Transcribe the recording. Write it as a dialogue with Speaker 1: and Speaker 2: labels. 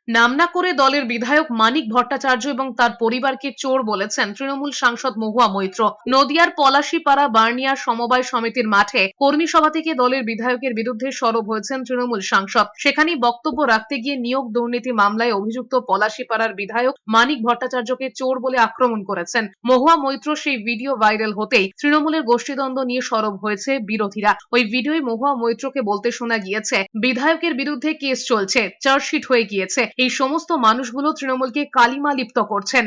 Speaker 1: নাম না করে দলের বিধায়ক মানিক ভট্টাচার্য এবং তার পরিবারকে চোর বলেছেন তৃণমূল সাংসদ মহুয়া মৈত্র। নদিয়ার পলাশীপাড়া বার্নিয়া সমবায় সমিতির মাঠে কর্মী সভা থেকে দলের বিধায়কের বিরুদ্ধে সরব হয়েছেন তৃণমূল সাংসদ। সেখানেই বক্তব্য রাখতে গিয়ে নিয়োগ দুর্নীতি মামলায় অভিযুক্ত পলাশীপাড়ার বিধায়ক মানিক ভট্টাচার্যকে চোর বলে আক্রমণ করেছেন মহুয়া মৈত্র। সেই ভিডিও ভাইরাল হতেই তৃণমূলের গোষ্ঠীদ্বন্দ্ব নিয়ে সরব হয়েছে বিরোধীরা। ওই ভিডিওয় মহুয়া মৈত্রকে বলতে শোনা গিয়েছে, বিধায়কের বিরুদ্ধে কেস চলছে, চার্জশিট হয়ে গিয়েছে। এই সমস্ত মানুষগুলো তৃণমূলকে কালিমা লিপ্ত করছেন।